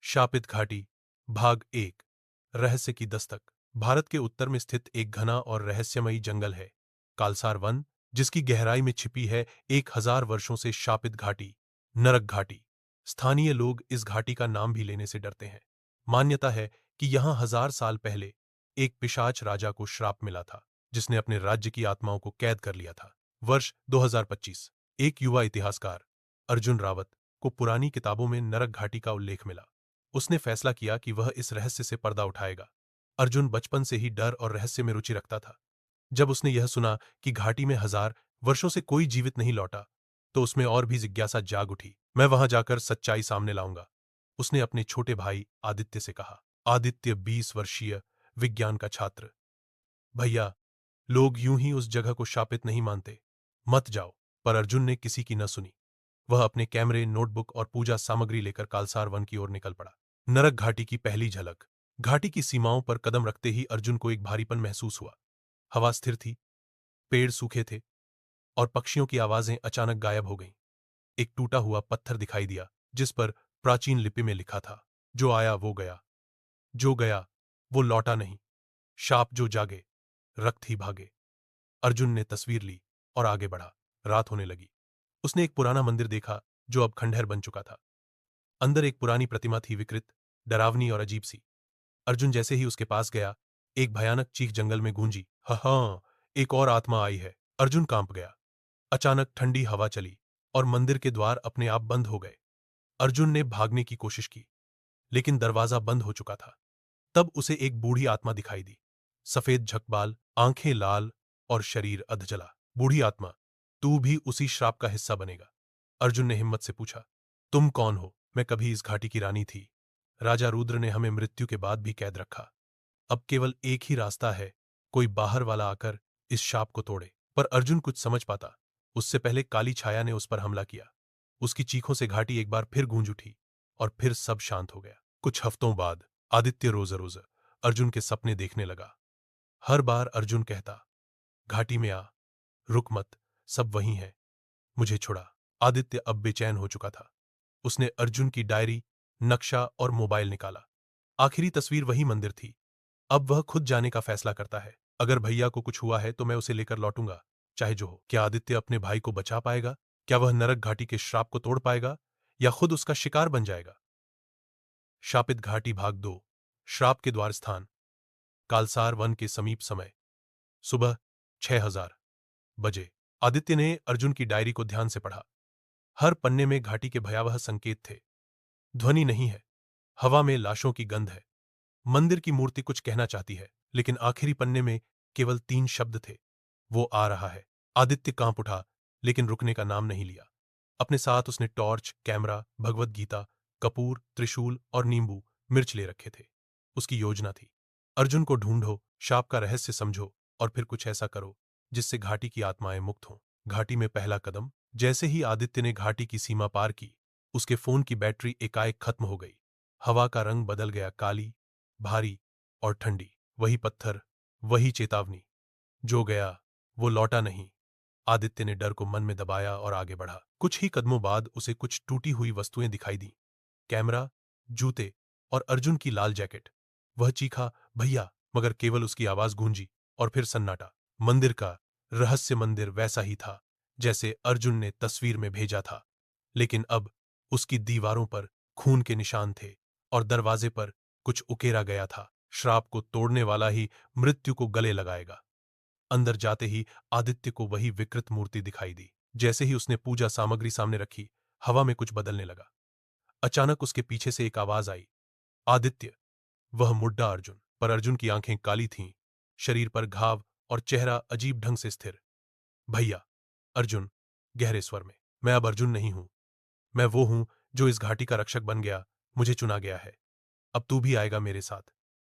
शापित घाटी भाग 1 रहस्य की दस्तक। भारत के उत्तर में स्थित एक घना और रहस्यमयी जंगल है कालसार वन, जिसकी गहराई में छिपी है 1000 वर्षों से शापित घाटी, नरक घाटी। स्थानीय लोग इस घाटी का नाम भी लेने से डरते हैं। मान्यता है कि यहां 1000 साल पहले एक पिशाच राजा को श्राप मिला था, जिसने अपने राज्य की आत्माओं को कैद कर लिया था। वर्ष 2025 एक युवा इतिहासकार अर्जुन रावत को पुरानी किताबों में नरक घाटी का उल्लेख मिला। उसने फैसला किया कि वह इस रहस्य से पर्दा उठाएगा। अर्जुन बचपन से ही डर और रहस्य में रुचि रखता था। जब उसने यह सुना कि घाटी में 1000 वर्षों से कोई जीवित नहीं लौटा, तो उसमें और भी जिज्ञासा जाग उठी। मैं वहां जाकर सच्चाई सामने लाऊंगा, उसने अपने छोटे भाई आदित्य से कहा। आदित्य 20 वर्षीय विज्ञान का छात्र। भैया, लोग यूं ही उस जगह को शापित नहीं मानते, मत जाओ। पर अर्जुन ने किसी की न सुनी। वह अपने कैमरे, नोटबुक और पूजा सामग्री लेकर कालसार वन की ओर निकल पड़ा। नरक घाटी की पहली झलक। घाटी की सीमाओं पर कदम रखते ही अर्जुन को एक भारीपन महसूस हुआ। हवा स्थिर थी, पेड़ सूखे थे और पक्षियों की आवाजें अचानक गायब हो गईं। एक टूटा हुआ पत्थर दिखाई दिया, जिस पर प्राचीन लिपि में लिखा था, जो आया वो गया, जो गया वो लौटा नहीं, शाप जो जागे रक्त ही भागे। अर्जुन ने तस्वीर ली और आगे बढ़ा। रात होने लगी। उसने एक पुराना मंदिर देखा, जो अब खंडहर बन चुका था। अंदर एक पुरानी प्रतिमा थी, विकृत, डरावनी और अजीब सी। अर्जुन जैसे ही उसके पास गया, एक भयानक चीख जंगल में गूंजी, हाँ, एक और आत्मा आई है। अर्जुन कांप गया। अचानक ठंडी हवा चली और मंदिर के द्वार अपने आप बंद हो गए। अर्जुन ने भागने की कोशिश की, लेकिन दरवाजा बंद हो चुका था। तब उसे एक बूढ़ी आत्मा दिखाई दी। सफेद झकबाल, आंखें लाल और शरीर अधजला। बूढ़ी आत्मा, तू भी उसी श्राप का हिस्सा बनेगा। अर्जुन ने हिम्मत से पूछा, तुम कौन हो? मैं कभी इस घाटी की रानी थी। राजा रुद्र ने हमें मृत्यु के बाद भी कैद रखा। अब केवल एक ही रास्ता है, कोई बाहर वाला आकर इस शाप को तोड़े। पर अर्जुन कुछ समझ पाता उससे पहले काली छाया ने उस पर हमला किया। उसकी चीखों से घाटी एक बार फिर गूंज उठी और फिर सब शांत हो गया। कुछ हफ्तों बाद आदित्य रोज रोज अर्जुन के सपने देखने लगा। हर बार अर्जुन कहता, घाटी में आ, रुक मत, सब वहीं है, मुझे छुड़ा। आदित्य अब बेचैन हो चुका था। उसने अर्जुन की डायरी, नक्शा और मोबाइल निकाला। आखिरी तस्वीर वही मंदिर थी। अब वह खुद जाने का फैसला करता है। अगर भैया को कुछ हुआ है तो मैं उसे लेकर लौटूंगा, चाहे जो हो। क्या आदित्य अपने भाई को बचा पाएगा? क्या वह नरक घाटी के श्राप को तोड़ पाएगा, या खुद उसका शिकार बन जाएगा? शापित घाटी भाग 2 श्राप के द्वार स्थान। कालसार वन के समीप समय सुबह 6000 बजे। आदित्य ने अर्जुन की डायरी को ध्यान से पढ़ा। हर पन्ने में घाटी के भयावह संकेत थे। ध्वनि नहीं है, हवा में लाशों की गंध है। मंदिर की मूर्ति कुछ कहना चाहती है, लेकिन आखिरी पन्ने में केवल 3 शब्द थे, वो आ रहा है। आदित्य कांप उठा, लेकिन रुकने का नाम नहीं लिया। अपने साथ उसने टॉर्च, कैमरा, भगवत गीता, कपूर, त्रिशूल और नींबू मिर्च ले रखे थे। उसकी योजना थी, अर्जुन को ढूंढो, शाप का रहस्य समझो और फिर कुछ ऐसा करो जिससे घाटी की आत्माएं मुक्त हों। घाटी में पहला कदम। जैसे ही आदित्य ने घाटी की सीमा पार की, उसके फोन की बैटरी एकाएक खत्म हो गई। हवा का रंग बदल गया, काली, भारी और ठंडी। वही पत्थर, वही चेतावनी, जो गया वो लौटा नहीं। आदित्य ने डर को मन में दबाया और आगे बढ़ा। कुछ ही कदमों बाद उसे कुछ टूटी हुई वस्तुएं दिखाई दी, कैमरा, जूते और अर्जुन की लाल जैकेट। वह चीखा, भैया, मगर केवल उसकी आवाज गूंजी और फिर सन्नाटा। मंदिर का रहस्य मंदिर वैसा ही था जैसे अर्जुन ने तस्वीर में भेजा था, लेकिन अब उसकी दीवारों पर खून के निशान थे और दरवाजे पर कुछ उकेरा गया था। श्राप को तोड़ने वाला ही मृत्यु को गले लगाएगा। अंदर जाते ही आदित्य को वही विकृत मूर्ति दिखाई दी। जैसे ही उसने पूजा सामग्री सामने रखी, हवा में कुछ बदलने लगा। अचानक उसके पीछे से एक आवाज आई, आदित्य। वह मुड्डा अर्जुन, पर अर्जुन की आंखें काली थीं, शरीर पर घाव और चेहरा अजीब ढंग से स्थिर। भैया। अर्जुन गहरे स्वर में, मैं अब अर्जुन नहीं हूं। मैं वो हूं जो इस घाटी का रक्षक बन गया, मुझे चुना गया है। अब तू भी आएगा मेरे साथ,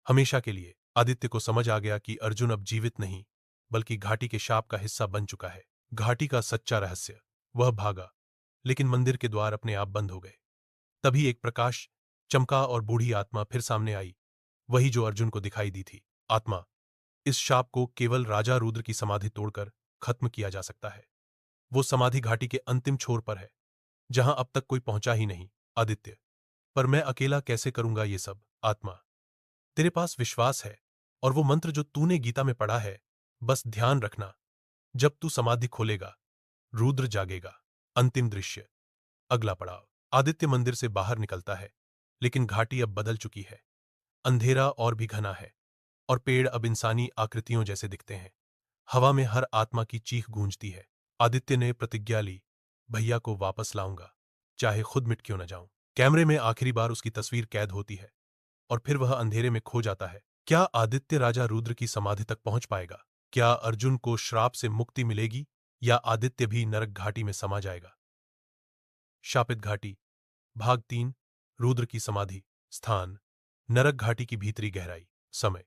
हमेशा के लिए। आदित्य को समझ आ गया कि अर्जुन अब जीवित नहीं, बल्कि घाटी के शाप का हिस्सा बन चुका है। घाटी का सच्चा रहस्य। वह भागा, लेकिन मंदिर के द्वार अपने आप बंद हो गए। तभी एक प्रकाश चमका और बूढ़ी आत्मा फिर सामने आई, वही जो अर्जुन को दिखाई दी थी। आत्मा, इस शाप को केवल राजा रुद्र की समाधि तोड़कर खत्म किया जा सकता है। वो समाधि घाटी के अंतिम छोर पर है, जहां अब तक कोई पहुंचा ही नहीं। आदित्य, पर मैं अकेला कैसे करूंगा ये सब? आत्मा, तेरे पास विश्वास है, और वो मंत्र जो तूने गीता में पढ़ा है, बस ध्यान रखना। जब तू समाधि खोलेगा, रुद्र जागेगा। अंतिम दृश्य। अगला पड़ाव। आदित्य मंदिर से बाहर निकलता है, लेकिन घाटी अब बदल चुकी है। अंधेरा और भी घना है, और पेड़ अब इंसानी आकृतियों जैसे दिखते हैं। हवा में हर आत्मा की चीख गूंजती है। आदित्य ने प्रतिज्ञा ली, भैया को वापस लाऊंगा, चाहे खुद मिट क्यों न जाऊं। कैमरे में आखिरी बार उसकी तस्वीर कैद होती है, और फिर वह अंधेरे में खो जाता है। क्या आदित्य राजा रुद्र की समाधि तक पहुंच पाएगा? क्या अर्जुन को श्राप से मुक्ति मिलेगी, या आदित्य भी नरक घाटी में समा जाएगा? शापित घाटी, भाग 3। रुद्र की समाधि। स्थान, नरक घाटी की भीतरी गहराई। समय,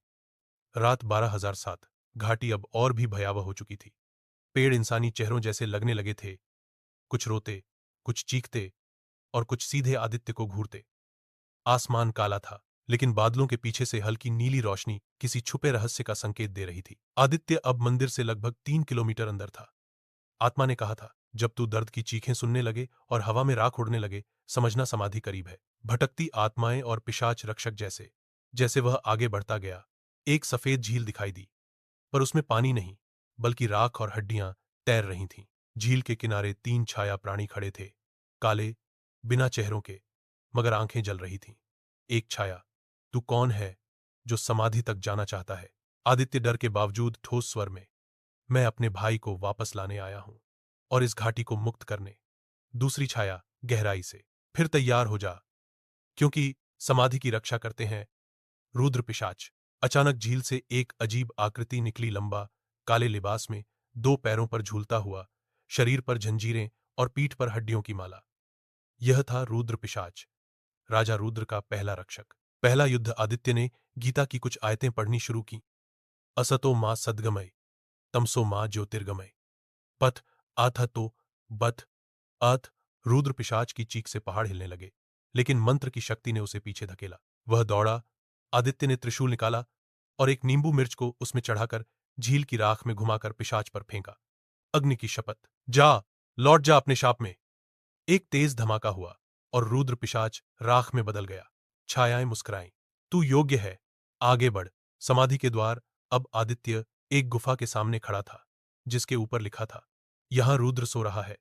रात 12,007। घाटी अब और भी भयावह हो चुकी थी। पेड़ इंसानी चेहरों जैसे लगने लगे थे। कुछ रोते, कुछ चीखते, और कुछ सीधे आदित्य को घूरते। आसमान काला था, लेकिन बादलों के पीछे से हल्की नीली रोशनी किसी छुपे रहस्य का संकेत दे रही थी। आदित्य अब मंदिर से लगभग 3 किलोमीटर अंदर था। आत्मा ने कहा था, जब तू दर्द की चीखें सुनने लगे और हवा में राख उड़ने लगे, समझना समाधि करीब है। भटकती आत्माएं और पिशाच रक्षक जैसे। जैसे वह आगे बढ़ता गया, एक सफेद झील दिखाई दी, पर उसमें पानी नहीं, बल्कि राख और हड्डियां तैर रही थीं। झील के किनारे 3 छाया प्राणी खड़े थे, काले, बिना चेहरों के, मगर आंखें जल रही थीं। एक छाया, तू कौन है जो समाधि तक जाना चाहता है? आदित्य डर के बावजूद ठोस स्वर में, मैं अपने भाई को वापस लाने आया हूं, और इस घाटी को मुक्त करने। दूसरी छाया, गहराई से, फिर तैयार हो जा, क्योंकि समाधि की रक्षा करते हैं रुद्र पिशाच। अचानक झील से एक अजीब आकृति निकली, लंबा, काले लिबास में, 2 पैरों पर झूलता हुआ, शरीर पर जंजीरें और पीठ पर हड्डियों की माला। यह था रुद्र पिशाच, राजा रुद्र का पहला रक्षक। पहला युद्ध। आदित्य ने गीता की कुछ आयतें पढ़नी शुरू की। असतो मां सद्गमय, तमसो मां ज्योतिर्गमय, पथ आथतो बथ अथ। रुद्र पिशाच की चीख से पहाड़ हिलने लगे, लेकिन मंत्र की शक्ति ने उसे पीछे धकेला। वह दौड़ा। आदित्य ने त्रिशूल निकाला और एक नींबू मिर्च को उसमें चढ़ाकर झील की राख में घुमाकर पिशाच पर फेंका। अग्नि की शपथ, जा, लौट जा अपने शाप में। एक तेज धमाका हुआ, और रुद्र पिशाच राख में बदल गया। छायाएं मुस्कुराईं। तू योग्य है, आगे बढ़। समाधि के द्वार। अब आदित्य एक गुफा के सामने खड़ा था, जिसके ऊपर लिखा था, यहां रुद्र सो रहा है,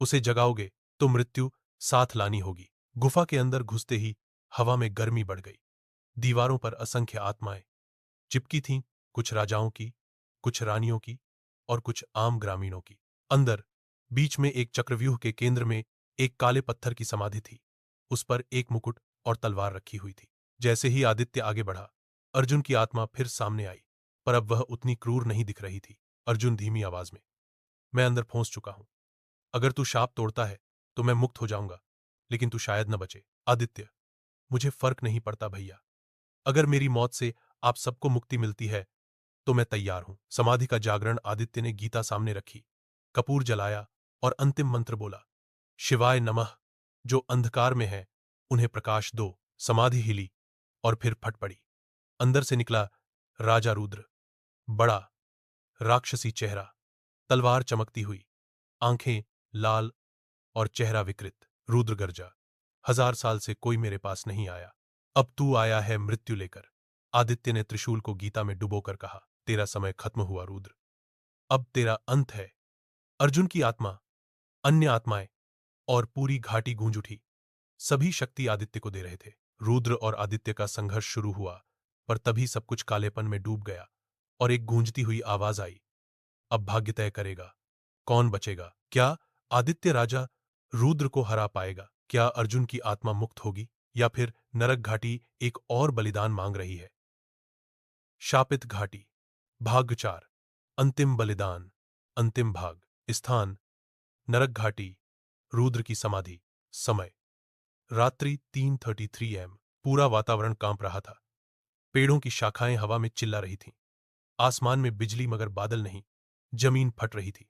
उसे जगाओगे तो मृत्यु साथ लानी होगी। गुफा के अंदर घुसते ही हवा में गर्मी बढ़ गई। दीवारों पर असंख्य आत्माएं चिपकी थीं, कुछ राजाओं की, कुछ रानियों की, और कुछ आम ग्रामीणों की। अंदर, बीच में एक चक्रव्यूह के केंद्र में एक काले पत्थर की समाधि थी। उस पर एक मुकुट और तलवार रखी हुई थी। जैसे ही आदित्य आगे बढ़ा, अर्जुन की आत्मा फिर सामने आई, पर अब वह उतनी क्रूर नहीं दिख रही थी। अर्जुन धीमी आवाज में, मैं अंदर फंस चुका हूं। अगर तू शाप तोड़ता है तो मैं मुक्त हो जाऊंगा, लेकिन तू शायद न बचे। आदित्य, मुझे फर्क नहीं पड़ता भैया। अगर मेरी मौत से आप सबको मुक्ति मिलती है तो मैं तैयार हूं। समाधि का जागरण। आदित्य ने गीता सामने रखी, कपूर जलाया और अंतिम मंत्र बोला, शिवाय नमः। जो अंधकार में है उन्हें प्रकाश दो। समाधि हिली और फिर फट पड़ी। अंदर से निकला राजा रुद्र, बड़ा, राक्षसी चेहरा, तलवार चमकती हुई, आंखें लाल और चेहरा विकृत। रुद्र गर्जा, 1000 साल से कोई मेरे पास नहीं आया, अब तू आया है मृत्यु लेकर। आदित्य ने त्रिशूल को गीता में डुबोकर कहा, तेरा समय खत्म हुआ रुद्र, अब तेरा अंत है। अर्जुन की आत्मा, अन्य आत्माएं और पूरी घाटी गूंज उठी। सभी शक्ति आदित्य को दे रहे थे। रुद्र और आदित्य का संघर्ष शुरू हुआ, पर तभी सब कुछ कालेपन में डूब गया, और एक गूंजती हुई आवाज आई, अब भाग्य तय करेगा, कौन बचेगा। क्या आदित्य राजा रुद्र को हरा पाएगा? क्या अर्जुन की आत्मा मुक्त होगी, या फिर नरक घाटी एक और बलिदान मांग रही है? शापित घाटी, भाग 4, अंतिम बलिदान। अंतिम भाग। स्थान, नरक घाटी, रुद्र की समाधि। समय, रात्रि 3:33 एम। पूरा वातावरण कांप रहा था। पेड़ों की शाखाएं हवा में चिल्ला रही थीं। आसमान में बिजली मगर बादल नहीं। जमीन फट रही थी।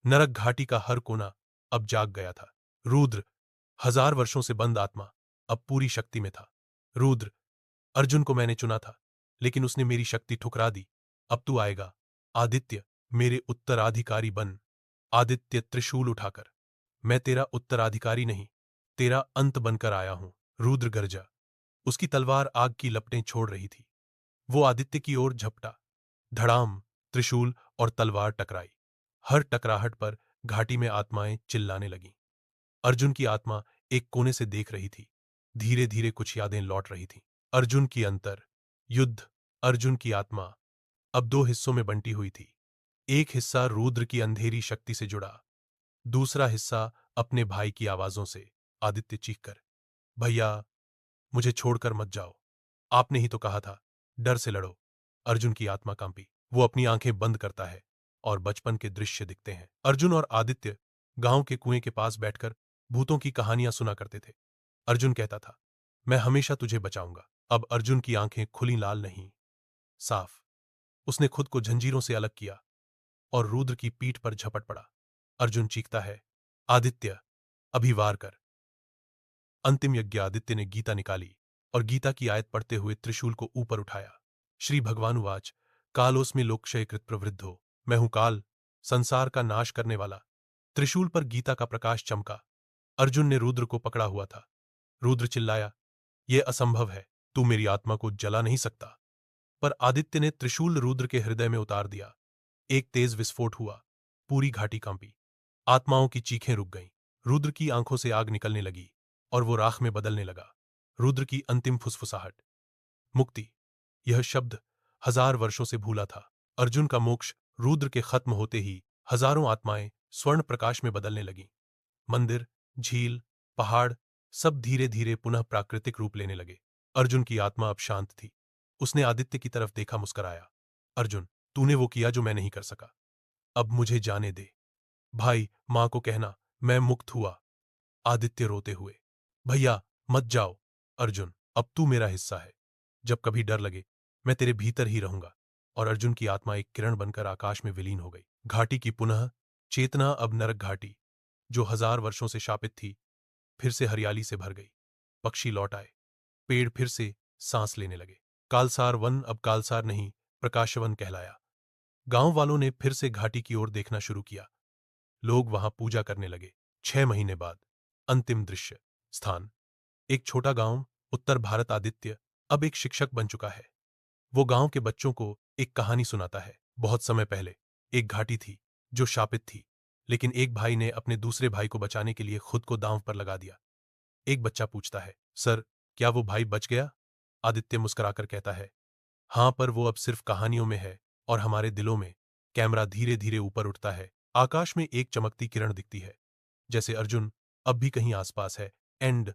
नरक घाटी का हर कोना अब जाग गया था। रुद्र, 1000 वर्षों से बंद आत्मा, अब पूरी शक्ति में था। रुद्र, अर्जुन को मैंने चुना था, लेकिन उसने मेरी शक्ति ठुकरा दी। अब तू आएगा। आदित्य, मेरे उत्तराधिकारी बन। आदित्य त्रिशूल उठाकर, मैं तेरा उत्तराधिकारी नहीं, तेरा अंत बनकर आया हूं। रुद्र गरजा। उसकी तलवार आग की लपटें छोड़ रही थी। वो आदित्य की ओर झपटा। धड़ाम, त्रिशूल और तलवार टकराई। हर टकराहट पर घाटी में आत्माएं चिल्लाने लगीं। अर्जुन की आत्मा एक कोने से देख रही थी। धीरे धीरे कुछ यादें लौट रही थीं। अर्जुन की अंतर युद्ध। अर्जुन की आत्मा अब दो हिस्सों में बंटी हुई थी। एक हिस्सा रुद्र की अंधेरी शक्ति से जुड़ा, दूसरा हिस्सा अपने भाई की आवाजों से। आदित्य चीखकर, भैया, मुझे छोड़कर मत जाओ। आपने ही तो कहा था, डर से लड़ो। अर्जुन की आत्मा कांपी। वो अपनी आंखें बंद करता है और बचपन के दृश्य दिखते हैं। अर्जुन और आदित्य गांव के कुएं के पास बैठकर भूतों की कहानियां सुना करते थे। अर्जुन कहता था, मैं हमेशा तुझे बचाऊंगा। अब अर्जुन की आंखें खुली, लाल नहीं, साफ। उसने खुद को जंजीरों से अलग किया और रुद्र की पीठ पर झपट पड़ा। अर्जुन चीखता है, आदित्य, अभी वार कर। अंतिम यज्ञ। आदित्य ने गीता निकाली और गीता की आयत पढ़ते हुए त्रिशूल को ऊपर उठाया। श्री भगवानुवाच, कालोस्मि लोकक्षयकृत प्रवृद्धो, मैं हूं काल, संसार का नाश करने वाला। त्रिशूल पर गीता का प्रकाश चमका। अर्जुन ने रुद्र को पकड़ा हुआ था। रुद्र चिल्लाया, यह असंभव है, तू मेरी आत्मा को जला नहीं सकता। पर आदित्य ने त्रिशूल रुद्र के हृदय में उतार दिया। एक तेज विस्फोट हुआ। पूरी घाटी कांपी। आत्माओं की चीखें रुक गईं। रुद्र की आंखों से आग निकलने लगी और वो राख में बदलने लगा। रुद्र की अंतिम फुसफुसाहट, मुक्ति। यह शब्द 1000 वर्षों से भूला था। अर्जुन का मोक्ष रुद्र के खत्म होते ही हजारों आत्माएं स्वर्ण प्रकाश में बदलने लगीं। मंदिर, झील, पहाड़ सब धीरे धीरे पुनः प्राकृतिक रूप लेने लगे। अर्जुन की आत्मा अब शांत थी। उसने आदित्य की तरफ देखा, मुस्कराया। अर्जुन, तूने वो किया जो मैं नहीं कर सका। अब मुझे जाने दे। भाई, मां को कहना, मैं मुक्त हुआ। आदित्य रोते हुए, भैया, मत जाओ। अर्जुन, अब तू मेरा हिस्सा है। जब कभी डर लगे, मैं तेरे भीतर ही रहूंगा। और अर्जुन की आत्मा एक किरण बनकर आकाश में विलीन हो गई। घाटी की पुनः चेतना अब नरक घाटी, जो 1000 वर्षों से शापित थी, फिर से हरियाली से भर गई। पक्षी लौट आए। पेड़ फिर से सांस लेने लगे। कालसार वन अब कालसार नहीं, प्रकाशवन कहलाया। गांव वालों ने फिर से घाटी की ओर देखना शुरू किया। लोग वहां पूजा करने लगे। 6 महीने बाद अंतिम दृश्य। स्थान, एक छोटा गांव, उत्तर भारत। आदित्य अब एक शिक्षक बन चुका है। वो गांव के बच्चों को एक कहानी सुनाता है। बहुत समय पहले एक घाटी थी जो शापित थी, लेकिन एक भाई ने अपने दूसरे भाई को बचाने के लिए खुद को दांव पर लगा दिया। एक बच्चा पूछता है, सर, क्या वो भाई बच गया? आदित्य मुस्कुराकर कहता है, हां, पर वो अब सिर्फ कहानियों में है और हमारे दिलों में। कैमरा धीरे धीरे ऊपर उठता है। आकाश में एक चमकती किरण दिखती है, जैसे अर्जुन अब भी कहीं आसपास है। एंड।